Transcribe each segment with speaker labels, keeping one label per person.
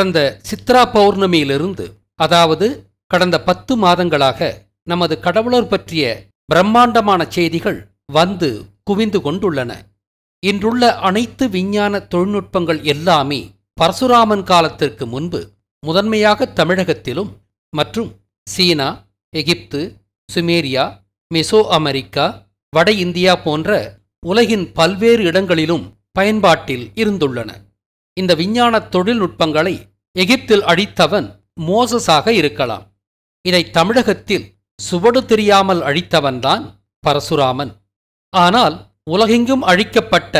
Speaker 1: கடந்த சித்ரா பௌர்ணமியிலிருந்து, அதாவது கடந்த 10 மாதங்களாக நமது கடவுளர் பற்றிய பிரம்மாண்டமான செய்திகள் வந்து குவிந்து கொண்டுள்ளன. இன்றுள்ள அனைத்து விஞ்ஞான தொழில்நுட்பங்கள் எல்லாமே பரசுராமன் காலத்திற்கு முன்பு முதன்மையாக தமிழகத்திலும் மற்றும் சீனா, எகிப்து, சுமேரியா, மெசோ அமெரிக்கா, வட இந்தியா போன்ற உலகின் பல்வேறு இடங்களிலும் பயன்பாட்டில் இருந்துள்ளன. இந்த விஞ்ஞான தொழில்நுட்பங்களை எகிப்தில் அழித்தவன் மோசஸாக இருக்கலாம். இதை தமிழகத்தில் சுவடு தெரியாமல் அழித்தவன்தான் பரசுராமன். ஆனால் உலகெங்கும் அழிக்கப்பட்ட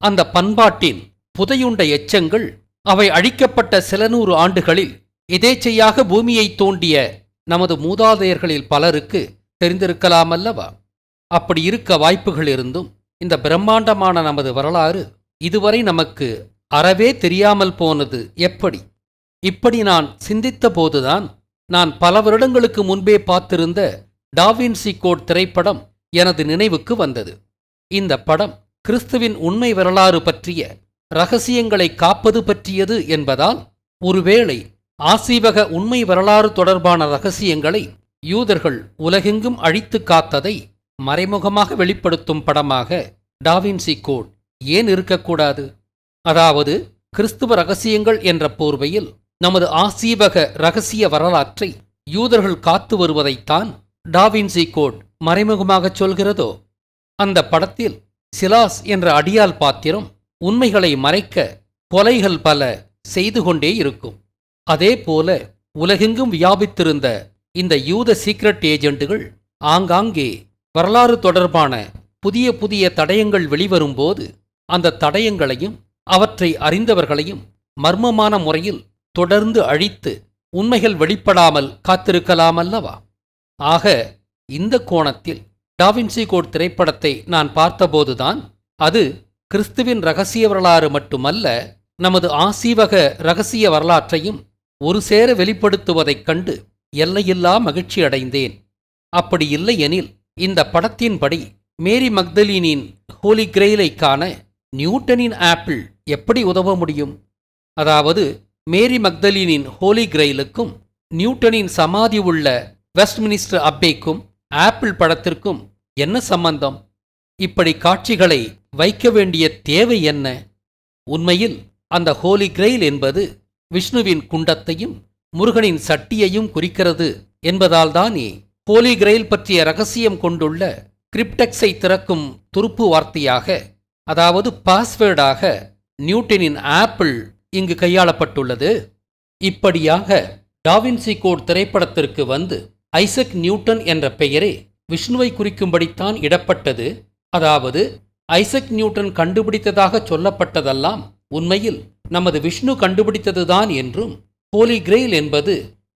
Speaker 1: அந்த பண்பாட்டின் புதையுண்ட எச்சங்கள் அவை அழிக்கப்பட்ட சில 100 ஆண்டுகளில் எதேச்சையாக பூமியை தோண்டிய நமது மூதாதையர்களில் பலருக்கு தெரிந்திருக்கலாமல்லவா? அப்படி இருக்க வாய்ப்புகள் இருந்தும் இந்த பிரம்மாண்டமான நமது வரலாறு இதுவரை நமக்கு அறவே தெரியாமல் போனது எப்படி? இப்படி நான் சிந்தித்த போதுதான் நான் பல வருடங்களுக்கு முன்பே பார்த்திருந்த டாவின்சி கோட் திரைப்படம் எனது நினைவுக்கு வந்தது. இந்த படம் கிறிஸ்துவின் உண்மை வரலாறு பற்றிய இரகசியங்களை காப்பது பற்றியது என்பதால் ஒருவேளை ஆசீவக உண்மை வரலாறு தொடர்பான இரகசியங்களை யூதர்கள் உலகெங்கும் அழித்து காத்ததை மறைமுகமாக வெளிப்படுத்தும் படமாக டாவின்சி கோட் ஏன் இருக்கக்கூடாது? அதாவது கிறிஸ்துவ இரகசியங்கள் என்ற போர்வையில் நமது ஆசீவக இரகசிய வரலாற்றை யூதர்கள் காத்து வருவதைத்தான் டாவின்சி கோட் மறைமுகமாகச் சொல்கிறதோ? அந்த படத்தில் சிலாஸ் என்ற அடியாள் பாத்திரம் உண்மைகளை மறைக்க கொலைகள் பல செய்து கொண்டே இருக்கும். அதேபோல உலகெங்கும் வியாபித்திருந்த இந்த யூத சீக்ரெட் ஏஜெண்டுகள் ஆங்காங்கே வரலாறு தொடர்பான புதிய புதிய தடயங்கள் வெளிவரும்போது அந்த தடயங்களையும் அவற்றை அறிந்தவர்களையும் மர்மமான முறையில் தொடர்ந்து அழித்து உண்மைகள் வெளிப்படாமல் காத்திருக்கலாமல்லவா? ஆக இந்த கோணத்தில் டாவின்சி கோட் திரைப்படத்தை நான் பார்த்தபோதுதான் அது கிறிஸ்துவின் இரகசிய வரலாறு மட்டுமல்ல, நமது ஆசீவக இரகசிய வரலாற்றையும் ஒரு சேர வெளிப்படுத்துவதைக் கண்டு எல்லையில்லா மகிழ்ச்சி அடைந்தேன். அப்படி இல்லையெனில் இந்த படத்தின்படி மேரி மக்தலீனின் ஹோலி கிரெயிலை காண நியூட்டனின் ஆப்பிள் எப்படி உதவ முடியும்? அதாவது மேரி மக்தலீனின் ஹோலி கிரெயிலுக்கும் நியூட்டனின் சமாதி உள்ள வெஸ்ட்மினிஸ்டர் அப்பேக்கும் ஆப்பிள் படத்திற்கும் என்ன சம்பந்தம்? இப்படி காட்சிகளை வைக்க வேண்டிய தேவை என்ன? உண்மையில் அந்த ஹோலி கிரெயில் என்பது விஷ்ணுவின் குண்டத்தையும் முருகனின் சட்டியையும் குறிக்கிறது என்பதால்தானே ஹோலி கிரெயில் பற்றிய இரகசியம் கொண்டுள்ள கிரிப்டெக்ஸை திறக்கும் துருப்பு வார்த்தையாக, அதாவது பாஸ்வேர்டாக நியூட்டனின் ஆப்பிள் இங்கு கையாளப்பட்டுள்ளது. இப்படியாக டாவின்சி கோட் திரைப்படத்திற்கு வந்து ஐசக் நியூட்டன் என்ற பெயரே விஷ்ணுவை குறிக்கும்படித்தான் இடப்பட்டது. அதாவது ஐசக் நியூட்டன் கண்டுபிடித்ததாக சொல்லப்பட்டதெல்லாம் உண்மையில் நமது விஷ்ணு கண்டுபிடித்ததுதான் என்றும், ஹோலி கிரெயில் என்பது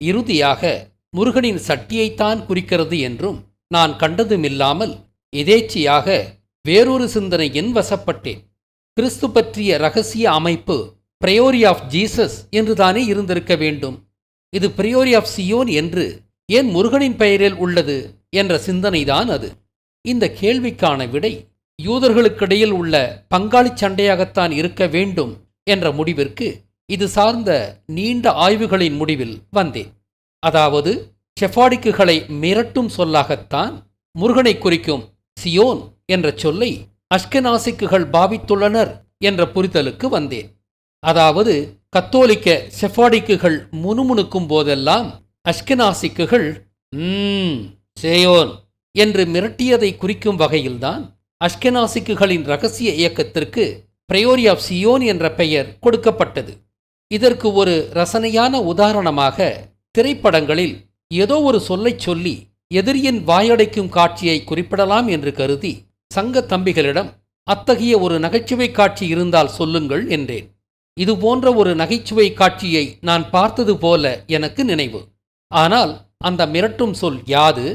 Speaker 1: இறுதியாக முருகனின் சட்டியைத்தான் குறிக்கிறது என்றும் நான் கண்டதுமில்லாமல் எதேச்சியாக வேறொரு சிந்தனையின் வசப்பட்டேன். கிறிஸ்து பற்றிய இரகசிய அமைப்பு பிரையோரி ஆஃப் ஜீசஸ் என்றுதானே இருந்திருக்க வேண்டும். இது பிரையோரி ஆஃப் சியோன் என்று ஏன் முருகனின் பெயரில் உள்ளது என்ற சிந்தனைதான் அது. இந்த கேள்விக்கான விடை யூதர்களுக்கிடையில் உள்ள பங்காளி சண்டையாகத்தான் இருக்க வேண்டும் என்ற முடிவிற்கு இது சார்ந்த நீண்ட ஆய்வுகளின் முடிவில் வந்தேன். அதாவது செஃபாடிக்குகளை மிரட்டும் சொல்லாகத்தான் முருகனை குறிக்கும் சியோன் என்ற சொல்லை அஷ்கெனாசிக்குகள் பாவித்துள்ளனர் என்ற புரிதலுக்கு வந்தேன். அதாவது கத்தோலிக்க செஃபாடிக்குகள் முணுமுணுக்கும் போதெல்லாம் அஷ்கெனாசிக்குகள் சேயோன் என்று மிரட்டியதை குறிக்கும் வகையில்தான் அஷ்கெனாசிக்குகளின் இரகசிய இயக்கத்திற்கு பிரையோரி ஆஃப் சியோன் என்ற பெயர் கொடுக்கப்பட்டது. இதற்கு ஒரு ரசனையான உதாரணமாக திரைப்படங்களில் ஏதோ ஒரு சொல்லைச் சொல்லி எதிரியின் வாயடைக்கும் காட்சியை குறிப்பிடலாம் என்று கருதி சங்க தம்பிகளிடம் அத்தகைய ஒரு நகைச்சுவை காட்சி இருந்தால் சொல்லுங்கள் என்றேன். இதுபோன்ற ஒரு நகைச்சுவை காட்சியை நான் பார்த்தது போல எனக்கு நினைவு. ஆனால் அந்த மிரட்டும் சொல் யாது,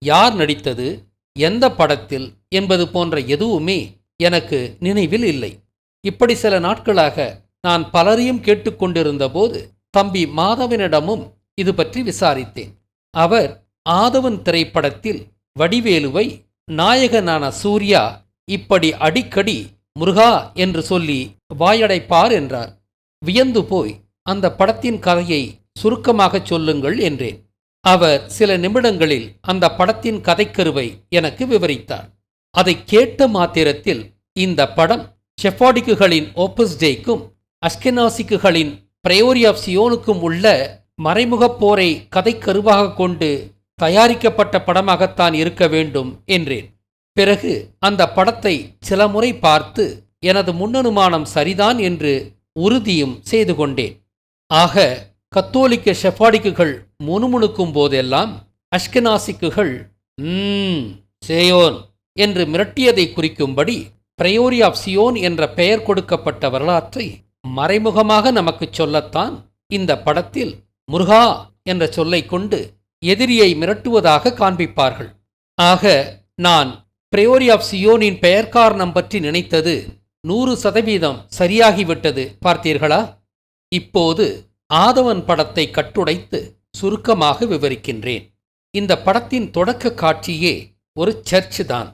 Speaker 1: யார் நடித்தது, எந்த படத்தில் என்பது போன்ற எதுவுமே எனக்கு நினைவில் இல்லை. இப்படி சில நாட்களாக நான் பலரையும் கேட்டுக்கொண்டிருந்த போது தம்பி மாதவனிடமும் இது பற்றி விசாரித்தேன். அவர் ஆதவன் திரைப்படத்தில் வடிவேலுவை நாயகனான சூர்யா இப்படி அடிக்கடி முருகா என்று சொல்லி வாயடைப்பார் என்றார். வியந்து போய் அந்த படத்தின் கதையை சுருக்கமாக சொல்லுங்கள் என்றேன். அவர் சில நிமிடங்களில் அந்த படத்தின் கதைக்கருவை எனக்கு விவரித்தார். அதை கேட்ட மாத்திரத்தில் இந்த படம் செஃபாடிக்குகளின் ஓப்பஸ் டேக்கும் அஸ்கெனாசிக்குகளின் பிரயோரி ஆஃப் சியோனுக்கும் உள்ள மறைமுகப் போரை கதைக்கருவாக கொண்டு தயாரிக்கப்பட்ட படமாகத்தான் இருக்க வேண்டும் என்றேன். பிறகு அந்த படத்தை சில முறை பார்த்து எனது முன்னனுமானம் சரிதான் என்று உறுதியும் செய்து கொண்டேன். ஆக கத்தோலிக்க செஃபாடிக்குகள் முணுமுணுக்கும் போதெல்லாம் அஷ்கெனாசிக்குகள் சேயோன் என்று மிரட்டியதை குறிக்கும்படி பிரயோரி ஆஃப் சியோன் என்ற பெயர் கொடுக்கப்பட்ட வரலாற்றை மறைமுகமாக நமக்கு சொல்லத்தான் இந்த படத்தில் முருகா என்ற சொல்லை கொண்டு எதிரியை மிரட்டுவதாக காண்பிப்பார்கள். ஆக நான் பிரயோரி ஆஃப் சியோனின் பெயர் காரணம் பற்றி நினைத்தது 100% சரியாகிவிட்டது. பார்த்தீர்களா? இப்போது ஆதவன் படத்தை கட்டுடைத்து சுருக்கமாக விவரிக்கின்றேன். இந்த படத்தின் தொடக்க காட்சியே ஒரு சர்ச் தான்.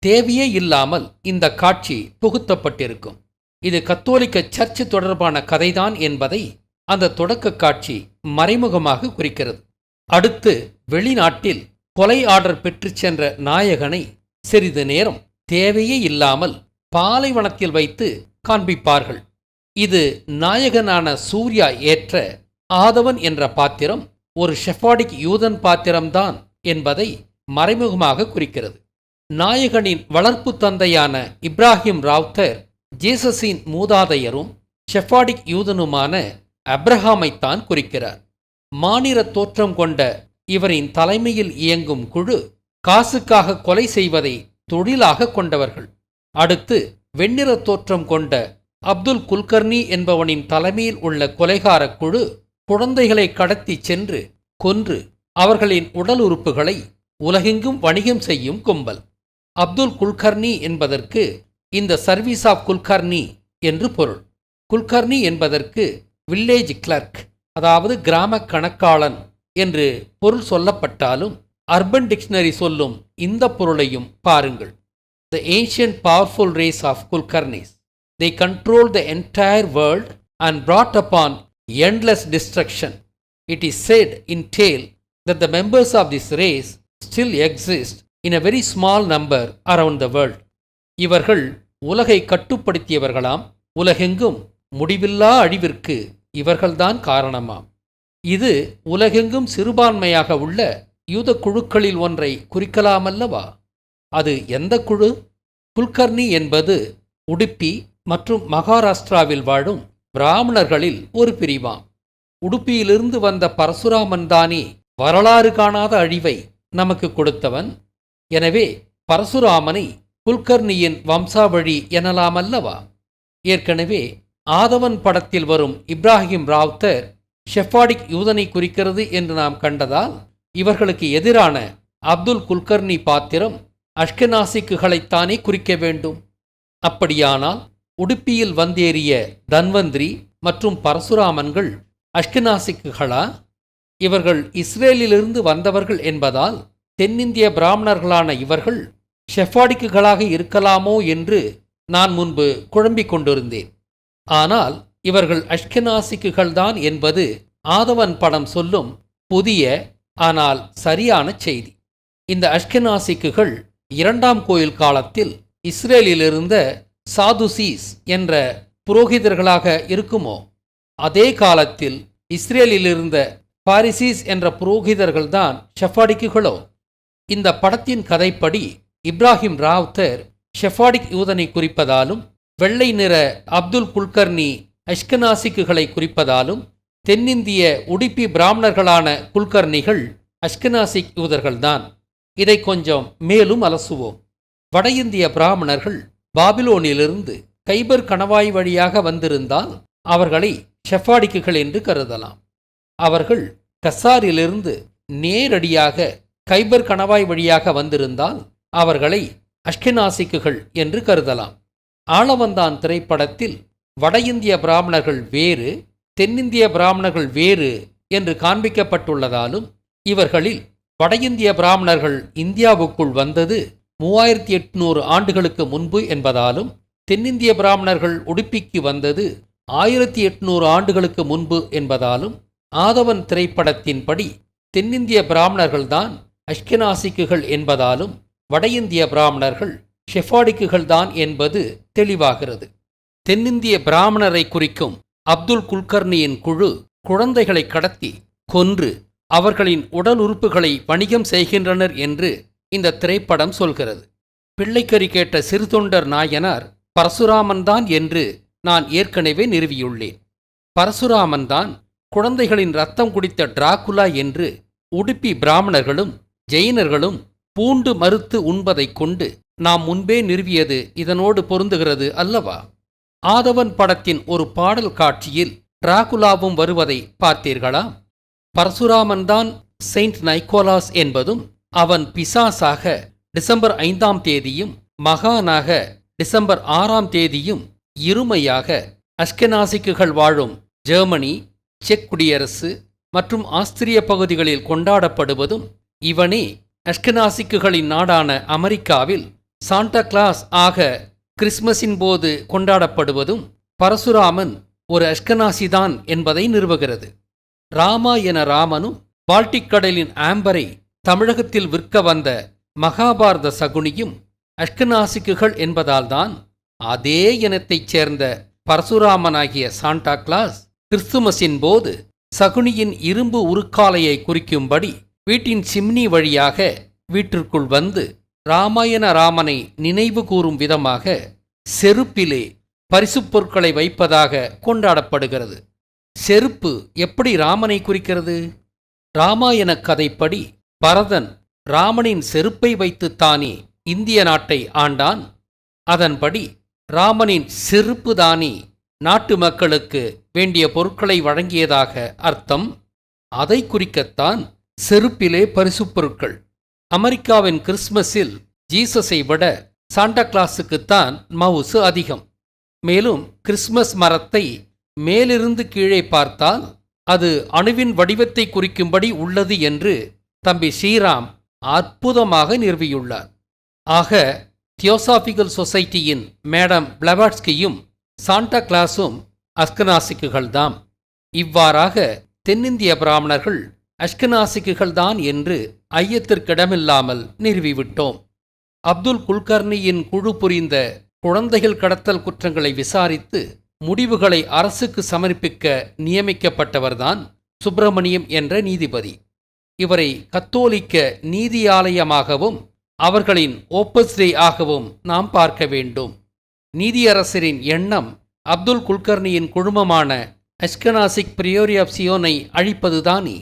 Speaker 1: தேவையே இல்லாமல் இந்த காட்சி புகுத்தப்பட்டிருக்கும். இது கத்தோலிக்க சர்ச் தொடர்பான கதைதான் என்பதை அந்த தொடக்க காட்சி மறைமுகமாக குறிக்கிறது. அடுத்து வெளிநாட்டில் கொலை ஆர்டர் பெற்றுச் சென்ற நாயகனை சிறிது நேரம் தேவையே இல்லாமல் பாலைவனத்தில் வைத்து காண்பிப்பார்கள். இது நாயகனான சூர்யா ஏற்ற ஆதவன் என்ற பாத்திரம் ஒரு ஷெஃபாடிக் யூதன் பாத்திரம்தான் என்பதை மறைமுகமாக குறிக்கிறது. நாயகனின் வளர்ப்பு தந்தையான இப்ராஹிம் ராவ்தர் ஜேசஸின் மூதாதையரும் ஷெஃபாடிக் யூதனுமான அப்ரஹாமைத்தான் குறிக்கிறார். மானிட தோற்றம் கொண்ட இவரின் தலைமையில் இயங்கும் குழு காசுக்காக கொலை செய்வதை தொழிலாக கொண்டவர்கள். அடுத்து வெண்ணிற தோற்றம் கொண்ட அப்துல் குல்கர்னி என்பவனின் தலைமையில் உள்ள கொலைகார குழு குழந்தைகளை கடத்தி சென்று கொன்று அவர்களின் உடல் உறுப்புகளை உலகெங்கும் வணிகம் செய்யும் கும்பல். அப்துல் குல்கர்னி என்பதற்கு இந்த சர்வீஸ் ஆஃப் குல்கர்னி என்று பொருள். குல்கர்னி என்பதற்கு வில்லேஜ் கிளர்க், அதாவது கிராம கணக்காளன் என்று பொருள் சொல்லப்பட்டாலும் அர்பன் டிக்ஷனரி சொல்லும் இந்த பொருளையும் பாருங்கள். The ancient powerful race of Kulkarnis. They controlled the entire world and brought upon endless destruction. It is said in tale that the members of this race still exist in a very small number around the world. இவர்கள் உலகை கட்டுப்படுத்தியவர்களாம். உலகெங்கும் முடிவில்லா அழிவிற்கு இவர்கள்தான் காரணமாம். இது உலகெங்கும் சிறுபான்மையாக உள்ள யூத குழுக்களில் ஒன்றை குறிக்கலாமல்லவா? அது எந்த குழு? குல்கர்னி என்பது உடுப்பி மற்றும் மகாராஷ்டிராவில் வாழும் பிராமணர்களில் ஒரு பிரிவாம். உடுப்பியிலிருந்து வந்த பரசுராமன் தானே வரலாறு காணாத அழிவை நமக்கு கொடுத்தவன். எனவே பரசுராமனை குல்கர்னியின் வம்சாவழி எனலாமல்லவா? ஏற்கனவே ஆதவன் படத்தில் வரும் இப்ராஹிம் ராவ்தர் ஷெஃபாடிக் யூதனை குறிக்கிறது என்று நாம் கண்டதால் இவர்களுக்கு எதிரான அப்துல் குல்கர்னி பாத்திரம் அஷ்கெனாசிக்குகளைத்தானே குறிக்க வேண்டும். அப்படியானால் உடுப்பியில் வந்தேறிய தன்வந்திரி மற்றும் பரசுராமன்கள் அஷ்கெனாசிக்குகளா? இவர்கள் இஸ்ரேலிலிருந்து வந்தவர்கள் என்பதால் தென்னிந்திய பிராமணர்களான இவர்கள் ஷெஃபாடிக்குகளாக இருக்கலாமோ என்று நான் முன்பு குழம்பிக் கொண்டிருந்தேன். ஆனால் இவர்கள் அஷ்கெனாசிக்குகள்தான் என்பது ஆதவன் படம் சொல்லும் புதிய ஆனால் சரியான செய்தி. இந்த அஷ்கெனாசிக்குகள் 2ஆம் கோயில் காலத்தில் இஸ்ரேலிலிருந்த சாதுசீஸ் என்ற புரோகிதர்களாக இருக்குமோ? அதே காலத்தில் இஸ்ரேலிலிருந்த பாரிசீஸ் என்ற புரோகிதர்கள்தான் ஷெஃபாடிக்குகளோ? இந்த படத்தின் கதைப்படி இப்ராஹிம் ராவ்தர் ஷெஃபாடிக் யூதனை குறிப்பதாலும் வெள்ளை நிற அப்துல் குல்கர்னி அஷ்கெனாசிக்குகளை குறிப்பதாலும் தென்னிந்திய உடுப்பி பிராமணர்களான குல்கர்னிகள் அஷ்கெனாசிக் யூதர்கள்தான். இதை கொஞ்சம் மேலும் அலசுவோம். வட இந்திய பிராமணர்கள் பாபிலோனிலிருந்து கைபர் கணவாய் வழியாக வந்திருந்தால் அவர்களை ஷெஃபாடிக்குகள் என்று கருதலாம். அவர்கள் கசாரிலிருந்து நேரடியாக கைபர் கணவாய் வழியாக வந்திருந்தால் அவர்களை அஷ்கெனாசிக்குகள் என்று கருதலாம். ஆளவந்தான் திரைப்படத்தில் வட இந்திய பிராமணர்கள் வேறு, தென்னிந்திய பிராமணர்கள் வேறு என்று காண்பிக்கப்பட்டுள்ளதாலும் இவர்களில் வட இந்திய பிராமணர்கள் இந்தியாவுக்குள் வந்தது 3800 ஆண்டுகளுக்கு முன்பு என்பதாலும் தென்னிந்திய பிராமணர்கள் உடுப்பிக்கு வந்தது 1800 ஆண்டுகளுக்கு முன்பு என்பதாலும் ஆதவன் திரைப்படத்தின்படி தென்னிந்திய பிராமணர்கள்தான் அஷ்கெனாசிக்குகள் என்பதாலும் வட இந்திய பிராமணர்கள் ஷெஃபாடிக்குகள்தான் என்பது தெளிவாகிறது. தென்னிந்திய பிராமணரை குறிக்கும் அப்துல் குல்கர்னியின் குழு குழந்தைகளை கடத்தி கொன்று அவர்களின் உடல் உறுப்புகளை வணிகம் செய்கின்றனர் என்று இந்த திரைப்படம் சொல்கிறது. பிள்ளைக்கறி கேட்ட சிறுதொண்டர் நாயனார் பரசுராமன்தான் என்று நான் ஏற்கனவே நிறுவியுள்ளேன். பரசுராமன்தான் குழந்தைகளின் ரத்தம் குடித்த டிராகுலா என்று உடுப்பி பிராமணர்களும் ஜெயினர்களும் பூண்டு மறுத்து உண்பதைக் கொண்டு நாம் முன்பே நிறுவியது இதனோடு பொருந்துகிறது அல்லவா? ஆதவன் படத்தின் ஒரு பாடல் காட்சியில் டிராகுலாவும் வருவதை பார்த்தீர்களா? பரசுராமன்தான் செயின்ட் நைக்கோலாஸ் என்பதும் அவன் பிசாசாக டிசம்பர் 5ஆம் தேதியும் மகானாக டிசம்பர் 6ஆம் தேதியும் இருமையாக அஷ்கெனாசிக்குகள் வாழும் ஜெர்மனி, செக் குடியரசு மற்றும் ஆஸ்திரிய பகுதிகளில் கொண்டாடப்படுவதும் இவனே அஷ்கெனாசிக்குகளின் நாடான அமெரிக்காவில் சாண்டா கிளாஸ் ஆக கிறிஸ்மஸின் போது கொண்டாடப்படுவதும் பரசுராமன் ஒரு அஷ்கெனாசிதான் என்பதை நிறுவுகிறது. ராமாயண ராமனும் பால்டிக் கடலின் ஆம்பரை தமிழகத்தில் விற்க வந்த மகாபாரத சகுனியும் அஷ்கெனாசிக்குகள் என்பதால்தான் அதே இனத்தைச் சேர்ந்த பரசுராமனாகிய சாண்டா கிளாஸ் கிறிஸ்துமஸின் போது சகுனியின் இரும்பு உருக்காலையை குறிக்கும்படி வீட்டின் சிம்னி வழியாக வீட்டிற்குள் வந்து ராமாயண ராமனை நினைவு கூறும் விதமாக செருப்பிலே பரிசுப் பொருட்களை வைப்பதாக கொண்டாடப்படுகிறது. செருப்பு எப்படி ராமனை குறிக்கிறது? ராமாயண கதைப்படி பரதன் ராமனின் செருப்பை வைத்துத்தானே இந்திய நாட்டை ஆண்டான். அதன்படி ராமனின் செருப்பு தானே நாட்டு மக்களுக்கு வேண்டிய பொருட்களை வழங்கியதாக அர்த்தம். அதை குறிக்கத்தான் செருப்பிலே பரிசுப் பொருட்கள். அமெரிக்காவின் கிறிஸ்மஸில் ஜீசஸை விட சாண்டா கிளாஸுக்குத்தான் மவுசு அதிகம். மேலும் கிறிஸ்மஸ் மரத்தை மேலிருந்து கீழே பார்த்தால் அது அணுவின் வடிவத்தை குறிக்கும்படி உள்ளது என்று தம்பி ஸ்ரீராம் அற்புதமாக நிறுவியுள்ளார். ஆக தியோசாபிகல் சொசைட்டியின் மேடம் பிளவாட்ஸ்கியும் சாண்டா கிளாஸும் அஷ்கெனாசிக்குகள்தாம். இவ்வாறாக தென்னிந்திய பிராமணர்கள் அஷ்கெனாசிக்குகள்தான் என்று ஐயத்திற்கிடமில்லாமல் நிறுவிவிட்டோம். அப்துல் குல்கர்னியின் குழு புரிந்த குழந்தைகள் கடத்தல் குற்றங்களை விசாரித்து முடிவுகளை அரசுக்கு சமர்ப்பிக்க நியமிக்கப்பட்டவர்தான் சுப்பிரமணியம் என்ற நீதிபதி. இவரை கத்தோலிக்க நீதியாலயமாகவும் அவர்களின் ஓப்பஸ் டே ஆகவும் நாம் பார்க்க வேண்டும். நீதியரசரின் எண்ணம் அப்துல் குல்கர்னியின் குழுமமான அஷ்கெனாசிக் பிரியோரி ஆஃப் சியோனை அழிப்பதுதானே.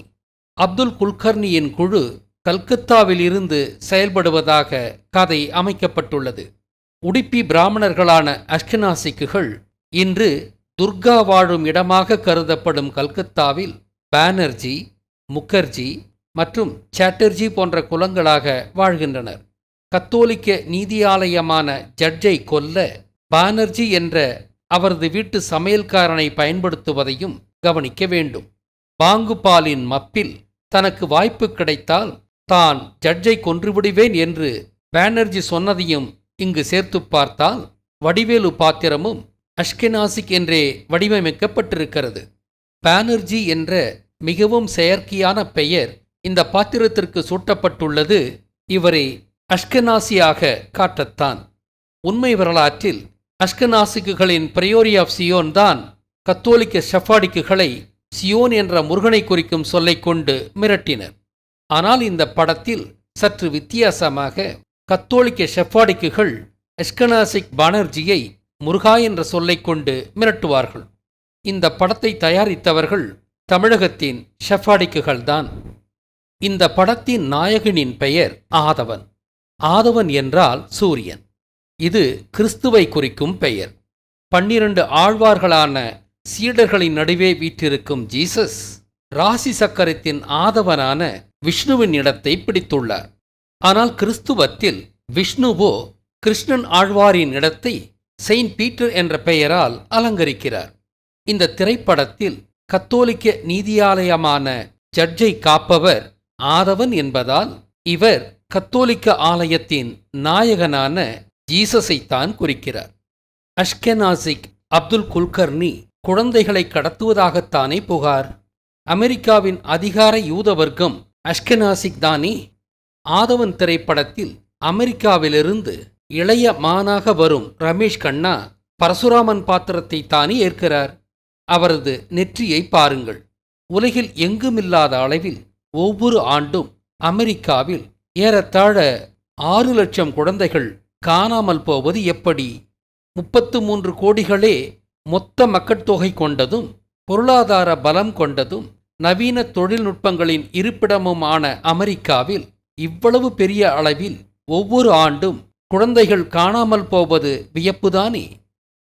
Speaker 1: அப்துல் குல்கர்னியின் குழு கல்கத்தாவில் இருந்து செயல்படுவதாக கதை அமைக்கப்பட்டுள்ளது. உடுப்பி பிராமணர்களான அஷ்கெனாசிக்குகள் இன்று துர்கா வாழும் இடமாக கருதப்படும் கல்கத்தாவில் பானர்ஜி, முகர்ஜி மற்றும் சாட்டர்ஜி போன்ற குலங்களாக வாழ்கின்றனர். கத்தோலிக்க நீதியாலயமான ஜட்ஜை கொல்ல பானர்ஜி என்ற அவரது வீட்டு சமையல்காரனை பயன்படுத்துவதையும் கவனிக்க வேண்டும். பாங்குபாலின் மப்பில் தனக்கு வாய்ப்பு கிடைத்தால் தான் ஜட்ஜை கொன்றுவிடுவேன் என்று பானர்ஜி சொன்னதையும் இங்கு சேர்த்து பார்த்தால் வடிவேலு பாத்திரமும் அஷ்கெனாசிக் என்றே வடிவமைக்கப்பட்டிருக்கிறது. பானர்ஜி என்ற மிகவும் செயற்கையான பெயர் இந்த பாத்திரத்திற்கு சூட்டப்பட்டுள்ளது இவரை அஷ்கெனாசியாக காட்டத்தான். உண்மை வரலாற்றில் அஷ்கெனாசிக்குகளின் பிரியோரி ஆஃப் சியோன் தான் கத்தோலிக்க ஷெஃபாடிக்குகளை சியோன் என்ற முருகனை குறிக்கும் சொல்லைக் கொண்டு மிரட்டினர். ஆனால் இந்த படத்தில் சற்று வித்தியாசமாக கத்தோலிக்க ஷெஃபாடிக்குகள் அஷ்கெனாசிக் பானர்ஜியை முருகா என்ற சொல்லைக் கொண்டு மிரட்டுவார்கள். இந்த படத்தை தயாரித்தவர்கள் தமிழகத்தின் ஷெஃபாடிக்குகள்தான். இந்த படத்தின் நாயகனின் பெயர் ஆதவன். ஆதவன் என்றால் சூரியன். இது கிறிஸ்துவை குறிக்கும் பெயர். 12 ஆழ்வார்களான சீடர்களின் நடுவே வீற்றிருக்கும் ஜீசஸ் ராசி சக்கரத்தின் ஆதவனான விஷ்ணுவின் இடத்தை பிடித்துள்ளார். ஆனால் கிறிஸ்துவத்தில் விஷ்ணுவோ கிருஷ்ணன் ஆழ்வாரின் இடத்தை செயின்ட் பீட்டர் என்ற பெயரால் அலங்கரிக்கிறார். இந்த திரைப்படத்தில் கத்தோலிக்க நீதியாலயமான ஜட்ஜை காப்பவர் ஆதவன் என்பதால் இவர் கத்தோலிக்க ஆலயத்தின் நாயகனான ஜீசஸைத்தான் குறிக்கிறார். அஷ்கெனாசிக் அப்துல் குல்கர்னி குழந்தைகளை கடத்துவதாகத்தானே புகார். அமெரிக்காவின் அதிகார யூத வர்க்கம் அஷ்கெனாசிக் தானே? ஆதவன் திரைப்படத்தில் அமெரிக்காவிலிருந்து இளைய மானாக வரும் ரமேஷ் கண்ணா பரசுராமன் பாத்திரத்தை தானே ஏற்கிறார். அவரது நெற்றியை பாருங்கள். உலகில் எங்குமில்லாத அளவில் ஒவ்வொரு ஆண்டும் அமெரிக்காவில் ஏறத்தாழ 6 லட்சம் குழந்தைகள் காணாமல் போவது எப்படி? 33 கோடிகளே மொத்த மக்கட்தொகை கொண்டதும் பொருளாதார பலம் கொண்டதும் நவீன தொழில்நுட்பங்களின் இருப்பிடமுமான அமெரிக்காவில் இவ்வளவு பெரிய அளவில் ஒவ்வொரு ஆண்டும் குழந்தைகள் காணாமல் போவது வியப்புதானே?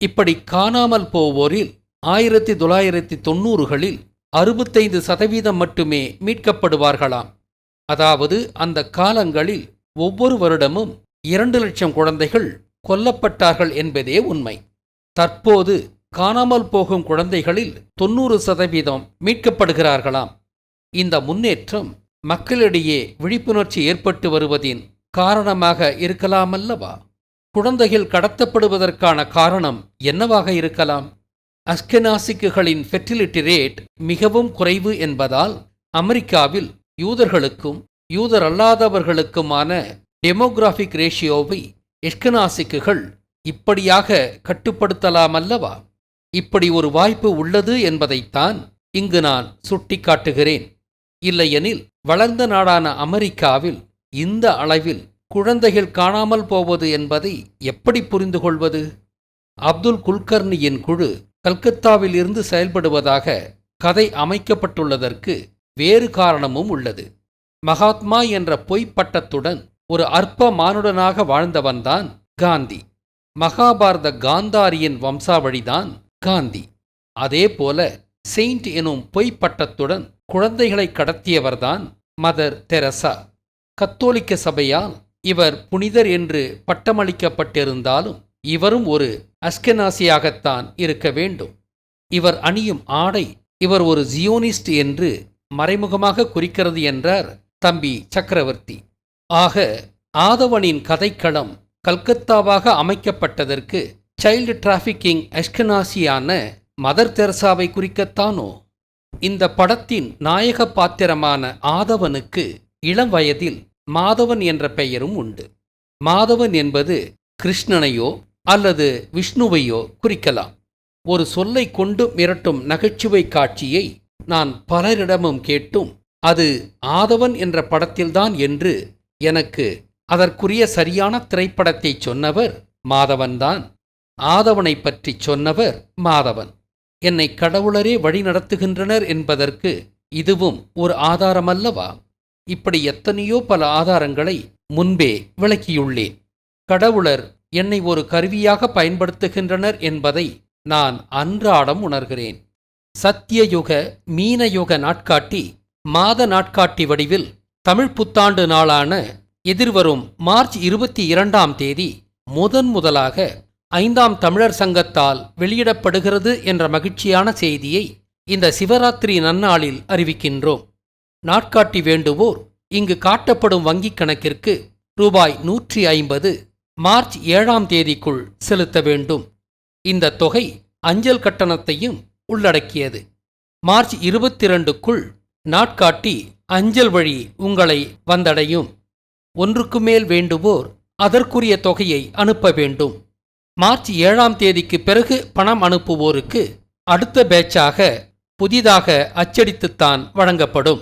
Speaker 1: இப்படி காணாமல் போவோரில் 1990களில் 65% மட்டுமே மீட்கப்படுவார்களாம். அதாவது அந்த காலங்களில் ஒவ்வொரு வருடமும் 2 லட்சம் குழந்தைகள் கொல்லப்பட்டார்கள் என்பதே உண்மை. தற்போது காணாமல் போகும் குழந்தைகளில் 90% மீட்கப்படுகிறார்களாம். இந்த முன்னேற்றம் மக்களிடையே விழிப்புணர்ச்சி ஏற்பட்டு வருவதின் காரணமாக இருக்கலாமல்லவா? குழந்தைகள் கடத்தப்படுவதற்கான காரணம் என்னவாக இருக்கலாம்? அஸ்கெனாசிக்குகளின் ஃபெர்டிலிட்டி ரேட் மிகவும் குறைவு என்பதால் அமெரிக்காவில் யூதர்களுக்கும் யூதரல்லாதவர்களுக்குமான டெமோகிராஃபிக் ரேஷியோவை அஸ்கெனாசிக்குகள் இப்படியாக கட்டுப்படுத்தலாமல்லவா? இப்படி ஒரு வாய்ப்பு உள்ளது என்பதைத்தான் இங்கு நான் சுட்டிக்காட்டுகிறேன். இல்லையெனில் வளர்ந்த நாடான அமெரிக்காவில் இந்த அளவில் குழந்தைகள் காணாமல் போவது என்பதை எப்படி புரிந்து கொள்வது? அப்துல் குல்கர்னியின் குழு கல்கத்தாவில் இருந்து செயல்படுவதாக கதை அமைக்கப்பட்டுள்ளதற்கு வேறு காரணமும் உள்ளது. மகாத்மா என்ற பொய்ப் பட்டத்துடன் ஒரு அற்ப மானுடனாக வாழ்ந்தவன்தான் காந்தி. மகாபாரத காந்தாரியின் வம்சாவழிதான் காந்தி. அதேபோல செயின்ட் எனும் பொய்ப் பட்டத்துடன் குழந்தைகளை கடத்தியவர்தான் மதர் தெரசா. கத்தோலிக்க சபையால் இவர் புனிதர் என்று பட்டமளிக்கப்பட்டிருந்தாலும் இவரும் ஒரு அஸ்கெனாசியாகத்தான் இருக்க வேண்டும். இவர் அணியும் ஆடை இவர் ஒரு ஜியோனிஸ்ட் என்று மறைமுகமாக குறிக்கிறது என்றார் தம்பி சக்கரவர்த்தி. ஆக ஆதவனின் கதைக்களம் கல்கத்தாவாக அமைக்கப்பட்டதற்கு சைல்டு டிராஃபிக்கிங் அஸ்கெனாசியான மதர் தெரசாவை குறிக்கத்தானோ? இந்த படத்தின் நாயக பாத்திரமான ஆதவனுக்கு இளம் வயதில் மாதவன் என்ற பெயரும் உண்டு. மாதவன் என்பது கிருஷ்ணனையோ அல்லது விஷ்ணுவையோ குறிக்கலாம். ஒரு சொல்லை கொண்டு மிரட்டும் நகைச்சுவை காட்சியை நான் பலரிடமும் கேட்டும் அது ஆதவன் என்ற படத்தில்தான் என்று எனக்கு அதற்குரிய சரியான திரைப்படத்தை சொன்னவர் மாதவன்தான். ஆதவனை பற்றி சொன்னவர் மாதவன். என்னை கடவுளரே வழி நடத்துகின்றனர் என்பதற்கு இதுவும் ஒரு ஆதாரமல்லவா? இப்படி எத்தனையோ பல ஆதாரங்களை முன்பே விளக்கியுள்ளேன். கடவுளர் என்னை ஒரு கருவியாக பயன்படுத்துகின்றனர் என்பதை நான் அன்றாடம் உணர்கிறேன். சத்தியயுக மீனயுக நாட்காட்டி மாத நாட்காட்டி வடிவில் தமிழ் புத்தாண்டு நாளான எதிர்வரும் மார்ச் 22ஆம் தேதி முதலாக 5ஆம் தமிழர் சங்கத்தால் வெளியிடப்படுகிறது என்ற மகிழ்ச்சியான செய்தியை இந்த சிவராத்திரி நன்னாளில் அறிவிக்கின்றோம். நாட்காட்டி வேண்டுவோர் இங்கு காட்டப்படும் வங்கிக் கணக்கிற்கு ரூபாய் 150 மார்ச் 7ஆம் தேதிக்குள் செலுத்த வேண்டும். இந்த தொகை அஞ்சல் கட்டணத்தையும் உள்ளடக்கியது. மார்ச் 22க்குள் நாட்காட்டி அஞ்சல் வழி உங்களை வந்தடையும். ஒன்றுக்கு மேல் வேண்டுவோர் அதற்குரிய தொகையை அனுப்ப வேண்டும். மார்ச் 7ஆம் தேதிக்கு பிறகு பணம் அனுப்புவோருக்கு அடுத்த பேட்சாக புதிதாக அச்சடித்துத்தான் வழங்கப்படும்.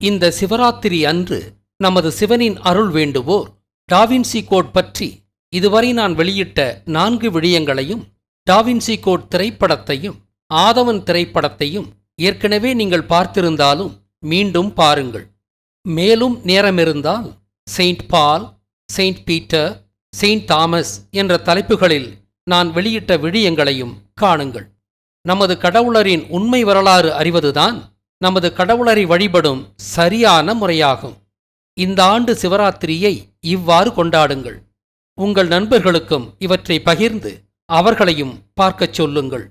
Speaker 1: இந்த சிவராத்திரி அன்று நமது சிவனின் அருள் வேண்டுவோர் டாவின்சி கோட் பற்றி இதுவரை நான் வெளியிட்ட 4 விடயங்களையும், டாவின்சி கோட் திரைப்படத்தையும் ஆதவன் திரைப்படத்தையும் ஏற்கனவே நீங்கள் பார்த்திருந்தாலும் மீண்டும் பாருங்கள். மேலும் நேரமிருந்தால் செயின்ட் பால், செயின்ட் பீட்டர், செயின்ட் தாமஸ் என்ற தலைப்புகளில் நான் வெளியிட்ட விடயங்களையும் காணுங்கள். நமது கடவுளரின் உண்மை வரலாறு அறிவதுதான் நமது கடவுளரை வழிபடும் சரியான முறையாகும். இந்த ஆண்டு சிவராத்திரியை இவ்வாறு கொண்டாடுங்கள். உங்கள் நண்பர்களுக்கும் இவற்றை பகிர்ந்து அவர்களையும் பார்க்கச் சொல்லுங்கள்.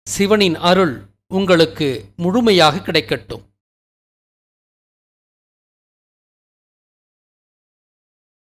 Speaker 1: சிவனின் அருள் உங்களுக்கு முழுமையாக கிடைக்கட்டும்.